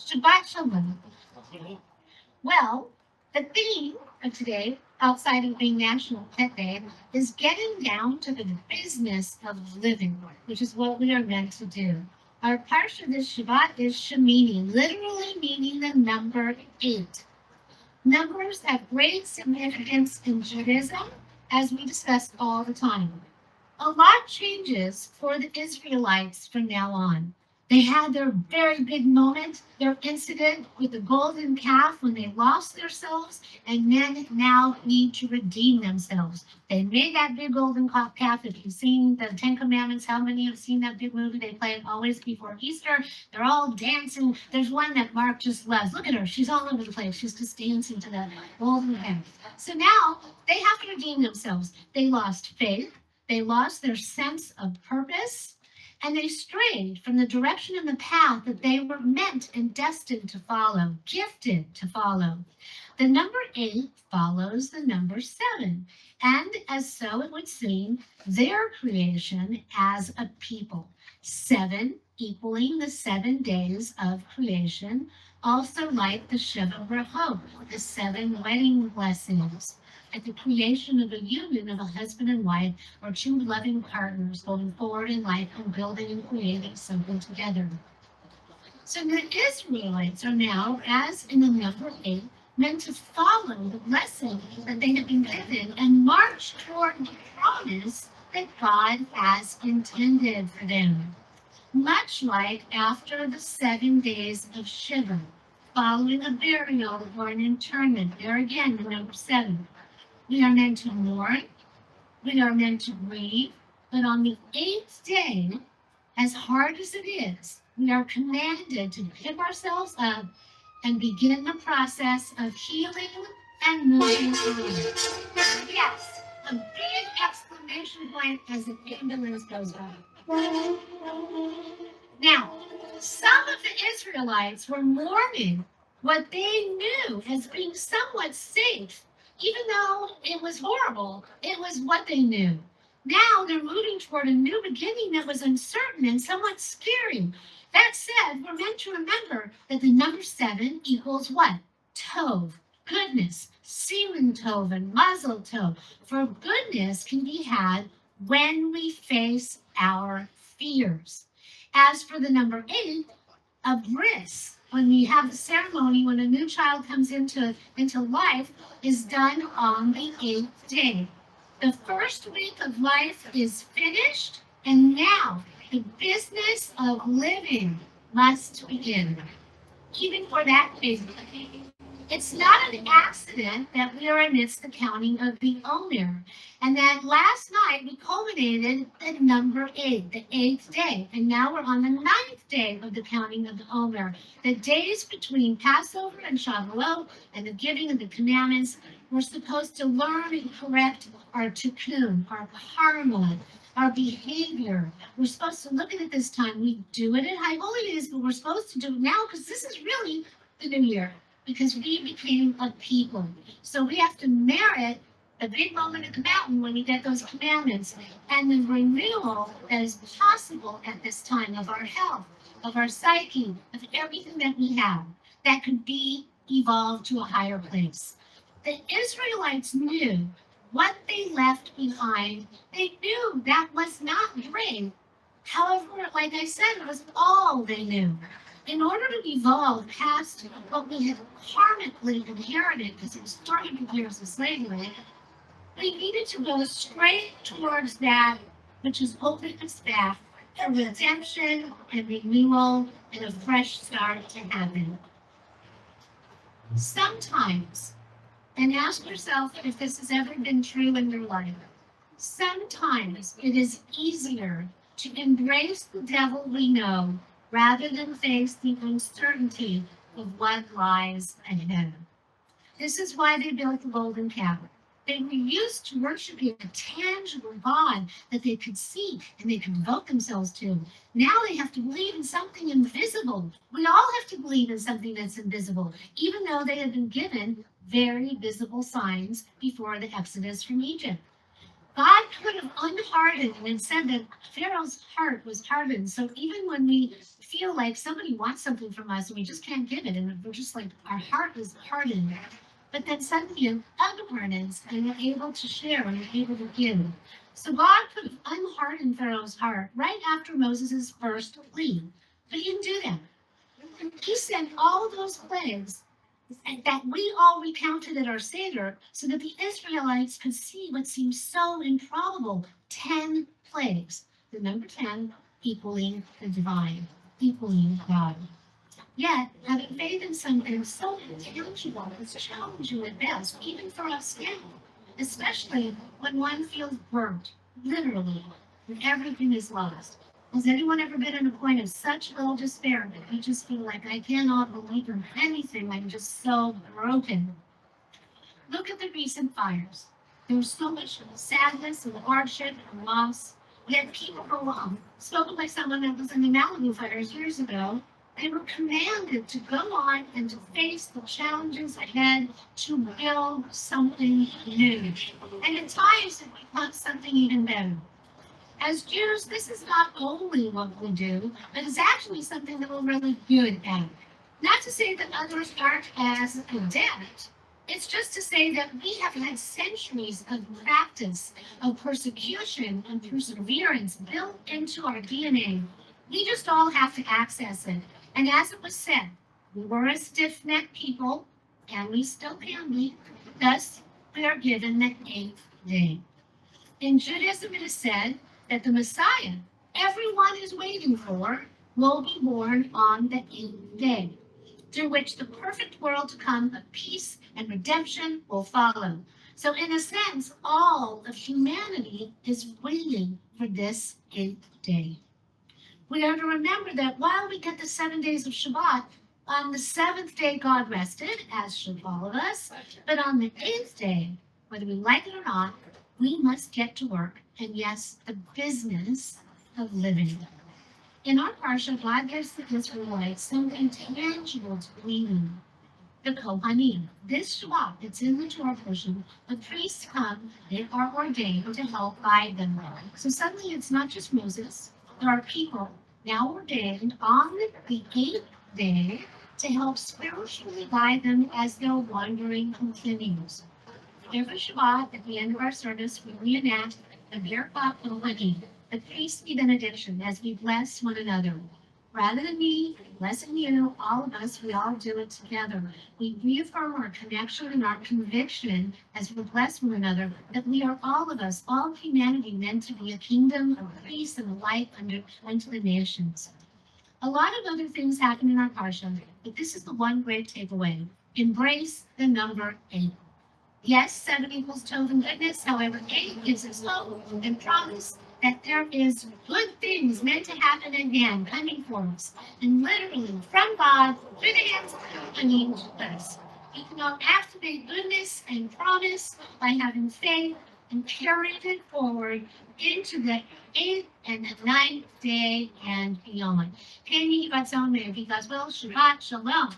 Shabbat Shalom. Well, the theme of today, outside of being National Pet Day, is getting down to the business of living, which is what we are meant to do. Our Parshat this Shabbat is Shemini, literally meaning the number 8. Numbers have great significance in Judaism, as we discuss all the time. A lot changes for the Israelites from now on. They had their very big moment, their incident with the golden calf when they lost themselves, and men now need to redeem themselves. They made that big golden calf. If you've seen the Ten Commandments, how many have seen that big movie? They play it always before Easter. They're all dancing. There's one that Mark just loves. Look at her. She's all over the place. She's just dancing to that golden calf. So now they have to redeem themselves. They lost faith. They lost their sense of purpose, and they strayed from the direction and the path that they were meant and destined to follow, gifted to follow. The number 8 follows the number 7, and as so it would seem, their creation as a people. 7 equaling the 7 days of creation, also like the Sheva Brachot, the 7 wedding blessings. At the creation of a union of a husband and wife or 2 loving partners going forward in life and building and creating something together. So the Israelites are now, as in the number 8, meant to follow the blessing that they have been given and march toward the promise that God has intended for them. Much like after the 7 days of Shiva, following a burial or an interment, there again, the number 7. We are meant to mourn, we are meant to grieve, but on the 8th day, as hard as it is, we are commanded to pick ourselves up and begin the process of healing and moving on. Yes, a big exclamation point as the ambulance goes by. Now, some of the Israelites were mourning what they knew as being somewhat safe. Even though it was horrible, it was what they knew. Now they're moving toward a new beginning that was uncertain and somewhat scary. That said, we're meant to remember that the number 7 equals what? Tov, goodness, Siman Tov and Mazel Tov. For goodness can be had when we face our fears. As for the number 8, a bris, when we have the ceremony, when a new child comes into life, is done on the 8th day. The first week of life is finished, and now the business of living must begin. Even for that baby. It's not an accident that we are amidst the counting of the Omer, and that last night we culminated at number 8, the 8th day, and now we're on the 9th day of the counting of the Omer. The days between Passover and Shavuot and the giving of the commandments, we're supposed to learn and correct our tikkun, our karma, our behavior. We're supposed to look at it this time. We do it at High Holy Days, but we're supposed to do it now because this is really the new year. Because we became a people. So we have to merit the big moment at the mountain when we get those commandments and the renewal that is possible at this time of our health, of our psyche, of everything that we have that could be evolved to a higher place. The Israelites knew what they left behind. They knew that was not great. However, like I said, it was all they knew. In order to evolve past what we had karmically inherited, because it was 400 years of slavery, we needed to go straight towards that which is opening us back for redemption and renewal and a fresh start to happen. Sometimes, and ask yourself if this has ever been true in your life, sometimes it is easier to embrace the devil we know rather than face the uncertainty of what lies ahead. This is why they built the golden calf. They were used to worshiping a tangible God that they could see and they could devote themselves to. Now they have to believe in something invisible. We all have to believe in something that's invisible, even though they had been given very visible signs before the Exodus from Egypt. God could have unhardened and said that Pharaoh's heart was hardened. So even when we feel like somebody wants something from us and we just can't give it, and we're just like our heart is hardened. But then suddenly it unhardens and we're able to share and we're able to give. So God could have unhardened Pharaoh's heart right after Moses' first plea, but he didn't do that. He sent all those plagues that we all recounted at our Seder so that the Israelites could see what seems so improbable 10 plagues. The number 10 equaling the divine, equaling God. Yet, having faith in something so intangible is challenging at best, even for us now, especially when one feels burnt, literally, when everything is lost. Has anyone ever been in a point of such low despair that you just feel like, I cannot believe in anything, I'm just so broken? Look at the recent fires. There was so much sadness and hardship and loss. Yet people go on. Spoken by someone that was in the Malibu fires years ago, they were commanded to go on and to face the challenges ahead to build something new. And at times it becomes something even better. As Jews, this is not only what we do, but it's actually something that we're really good at. Not to say that others aren't as adept. It's just to say that we have had centuries of practice, of persecution and perseverance built into our DNA. We just all have to access it. And as it was said, we were a stiff-necked people, and we still can be. Thus, we are given the 8th day. In Judaism, it is said that the Messiah everyone is waiting for will be born on the 8th day, through which the perfect world to come of peace and redemption will follow. So in a sense, all of humanity is waiting for this 8th day. We are to remember that while we get the 7 days of Shabbat, on the 7th day God rested, as should all of us, but on the 8th day, whether we like it or not, we must get to work, and yes, the business of living. In our Parshat, God gives the Israelites something tangible to believe in. The Kohanim. This Shabbat, it's in the Torah portion, the priests come, they are ordained to help guide them. So suddenly it's not just Moses, there are people now ordained on the 8th day to help spiritually guide them as their wandering continues. Every Shabbat, at the end of our service, we reenact the Birkat Kohanim, the priestly benediction, as we bless one another. Rather than me blessing you, all of us, we all do it together. We reaffirm our connection and our conviction as we bless one another that we are all of us, all of humanity, meant to be a kingdom of peace and light unto the nations. A lot of other things happen in our Parshat, but this is the one great takeaway. Embrace the number 8. Yes, 7 equals total goodness. However, 8 gives us hope and promise that there is good things meant to happen again coming for us. And literally from God through the hands of God, to us. We can all activate goodness and promise by having faith and carrying it forward into the 8th and the 9th day and beyond. Kenny Ratzon, may God's will, Shabbat Shalom.